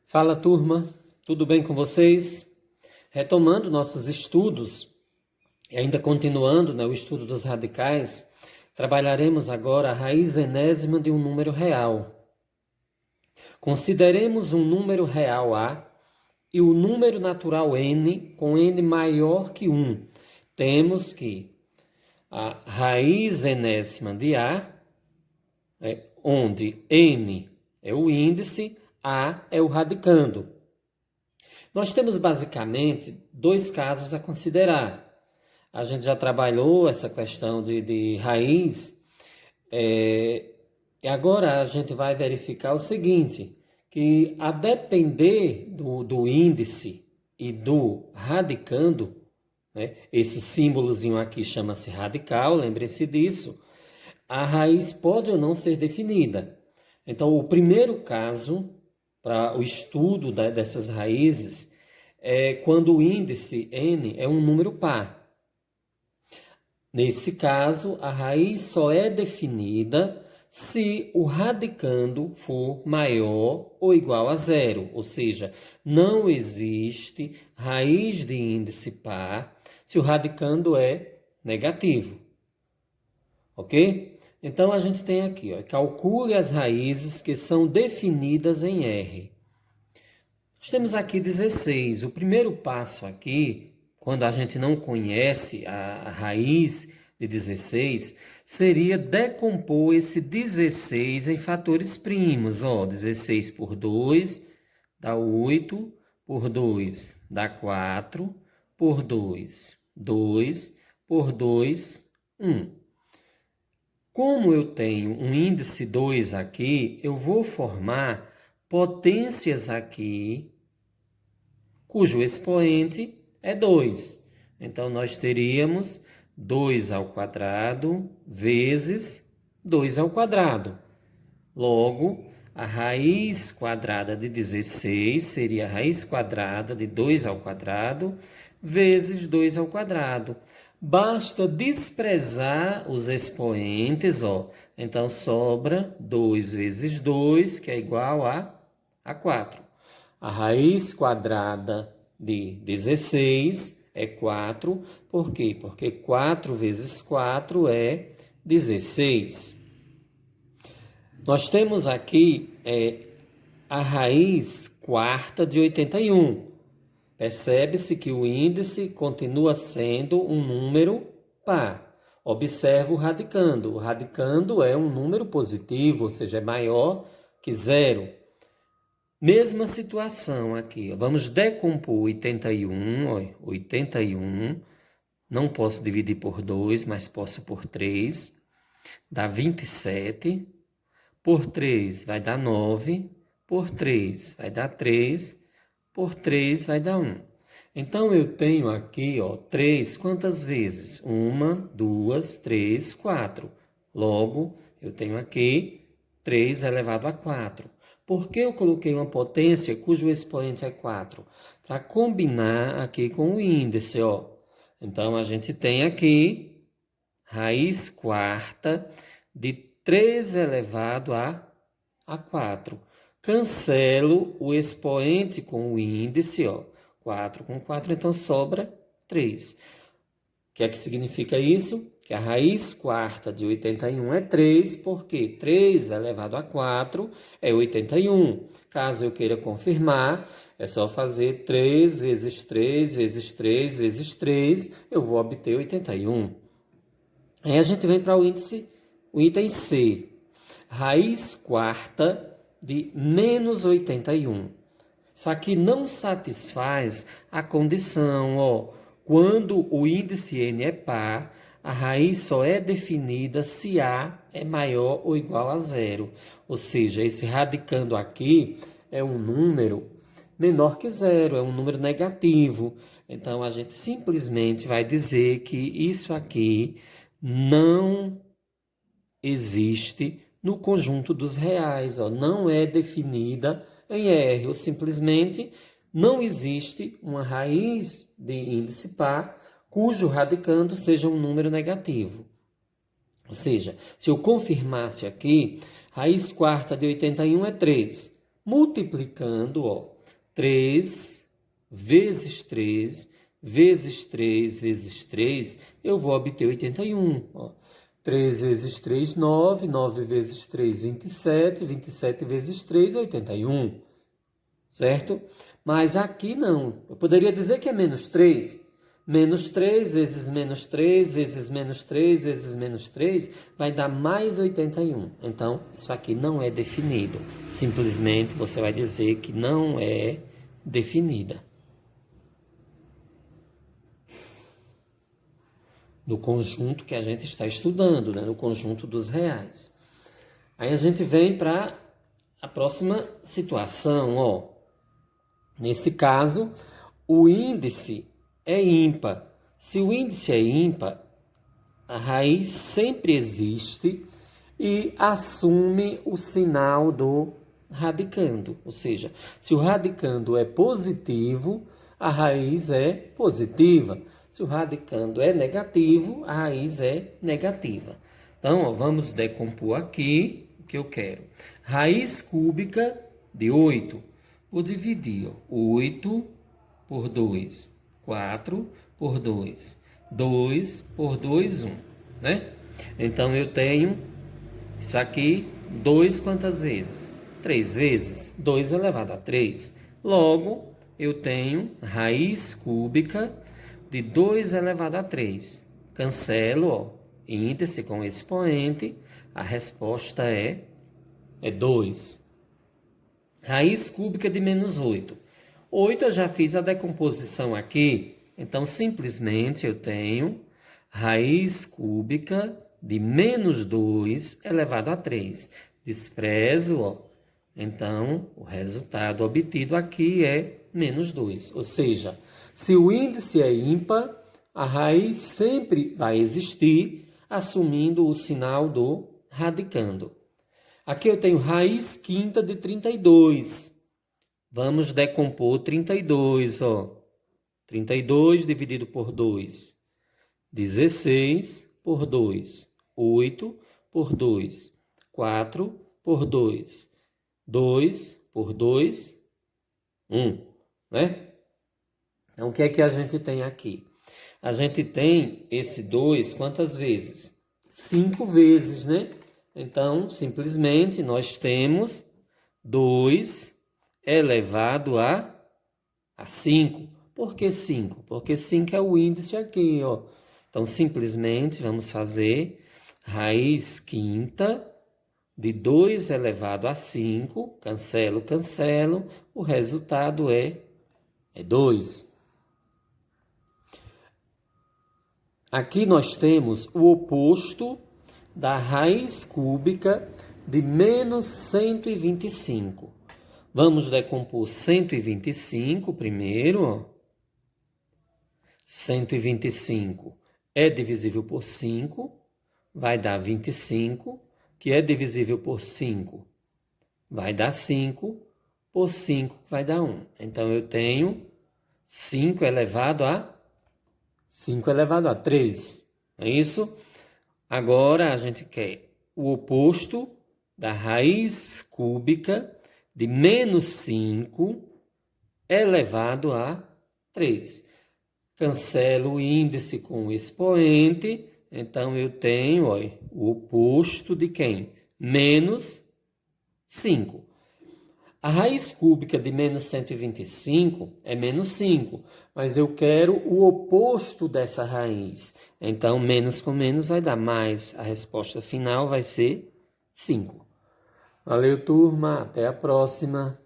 Fala, turma, tudo bem com vocês? Retomando nossos estudos e ainda continuando, o estudo dos radicais, trabalharemos agora a raiz enésima de um número real. Consideremos um número real A e o número natural n com n maior que 1. Temos que a raiz enésima de A, onde n é o índice, A é o radicando. Nós temos basicamente dois casos a considerar. A gente já trabalhou essa questão de raiz, e agora a gente vai verificar o seguinte, que a depender do índice e do radicando, esse símbolozinho aqui chama-se radical, lembre-se disso, a raiz pode ou não ser definida. Então, o primeiro caso para o estudo dessas raízes é quando o índice n é um número par. Nesse caso, a raiz só é definida se o radicando for maior ou igual a zero, ou seja, não existe raiz de índice par se o radicando é negativo. Ok? Então, a gente tem aqui, calcule as raízes que são definidas em R. Nós temos aqui 16. O primeiro passo aqui, quando a gente não conhece a raiz de 16, seria decompor esse 16 em fatores primos. 16 por 2 dá 8, por 2 dá 4, por 2, 2, por 2, 1. Como eu tenho um índice 2 aqui, eu vou formar potências aqui, cujo expoente é 2. Então, nós teríamos 2 ao quadrado vezes 2 ao quadrado. Logo, a raiz quadrada de 16 seria a raiz quadrada de 2 ao quadrado vezes 2 ao quadrado. Basta desprezar os expoentes, Então, sobra 2 vezes 2, que é igual a 4. A raiz quadrada de 16 é 4. Por quê? Porque 4 vezes 4 é 16. Nós temos aqui a raiz quarta de 81. Percebe-se que o índice continua sendo um número par. Observa o radicando. O radicando é um número positivo, ou seja, é maior que zero. Mesma situação aqui. Vamos decompor 81. 81. Não posso dividir por 2, mas posso por 3. Dá 27. Por 3 vai dar 9. Por 3 vai dar 3. Por 3 vai dar 1. Então, eu tenho aqui, 3 quantas vezes? 1, 2, 3, 4. Logo, eu tenho aqui 3 elevado a 4. Por que eu coloquei uma potência cujo expoente é 4? Para combinar aqui com o índice, Então, a gente tem aqui raiz quarta de 3 elevado a 4. Cancelo o expoente com o índice, 4 com 4, então sobra 3. O que é que significa isso? Que a raiz quarta de 81 é 3, porque 3 elevado a 4 é 81. Caso eu queira confirmar, é só fazer 3 vezes 3 vezes 3 vezes 3, eu vou obter 81. Aí a gente vem para o item C. Raiz quarta de menos 81. Isso aqui não satisfaz a condição, Quando o índice n é par, a raiz só é definida se A é maior ou igual a zero. Ou seja, esse radicando aqui é um número menor que zero, é um número negativo. Então, a gente simplesmente vai dizer que isso aqui não existe no conjunto dos reais, não é definida em R, ou simplesmente não existe uma raiz de índice par cujo radicando seja um número negativo. Ou seja, se eu confirmasse aqui, raiz quarta de 81 é 3. Multiplicando, 3 vezes 3 vezes 3 vezes 3, eu vou obter 81. Ó. 3 vezes 3, 9. 9 vezes 3, 27. 27 vezes 3, 81. Certo? Mas aqui não. Eu poderia dizer que é menos 3. Menos 3 vezes menos 3 vezes menos 3 vezes menos 3 vai dar mais 81. Então, isso aqui não é definido. Simplesmente você vai dizer que não é definida. No conjunto que a gente está estudando, né? No conjunto dos reais. Aí a gente vem para a próxima situação, ó. Nesse caso, o índice é ímpar. Se o índice é ímpar, a raiz sempre existe e assume o sinal do radicando. Ou seja, se o radicando é positivo, a raiz é positiva. Se o radicando é negativo, a raiz é negativa. Então, ó, vamos decompor aqui o que eu quero. Raiz cúbica de 8. Vou dividir, ó, 8 por 2. 4 por 2. 2 por 2, 1. Né? Então, eu tenho isso aqui, 2 quantas vezes? 3 vezes. 2 elevado a 3. Logo, eu tenho raiz cúbica de 2 elevado a 3. Cancelo, ó, índice com expoente. A resposta é 2. Raiz cúbica de menos 8. 8 eu já fiz a decomposição aqui. Então, simplesmente eu tenho raiz cúbica de menos 2 elevado a 3. Desprezo, ó. Então, o resultado obtido aqui é menos 2. Ou seja, se o índice é ímpar, a raiz sempre vai existir, assumindo o sinal do radicando. Aqui eu tenho raiz quinta de 32. Vamos decompor 32, ó. 32 dividido por 2. 16 por 2. 8 por 2. 4 por 2. 2 por 2, 1, né? Então, o que é que a gente tem aqui? A gente tem esse 2 quantas vezes? 5 vezes, né? Então, simplesmente, nós temos 2 elevado a 5. Por que 5? Porque 5 é o índice aqui, ó. Então, simplesmente, vamos fazer raiz quinta de 2 elevado a 5, cancelo, cancelo, o resultado é 2. Aqui nós temos o oposto da raiz cúbica de menos 125. Vamos decompor 125 primeiro, ó. 125 é divisível por 5, vai dar 25. Que é divisível por 5, vai dar 5, por 5 vai dar 1. Então, eu tenho 5 elevado a 3. É isso? Agora, a gente quer o oposto da raiz cúbica de menos 5 elevado a 3. Cancelo o índice com o expoente. Então, eu tenho, ó, o oposto de quem? Menos 5. A raiz cúbica de menos 125 é menos 5, mas eu quero o oposto dessa raiz. Então, menos com menos vai dar mais. A resposta final vai ser 5. Valeu, turma. Até a próxima.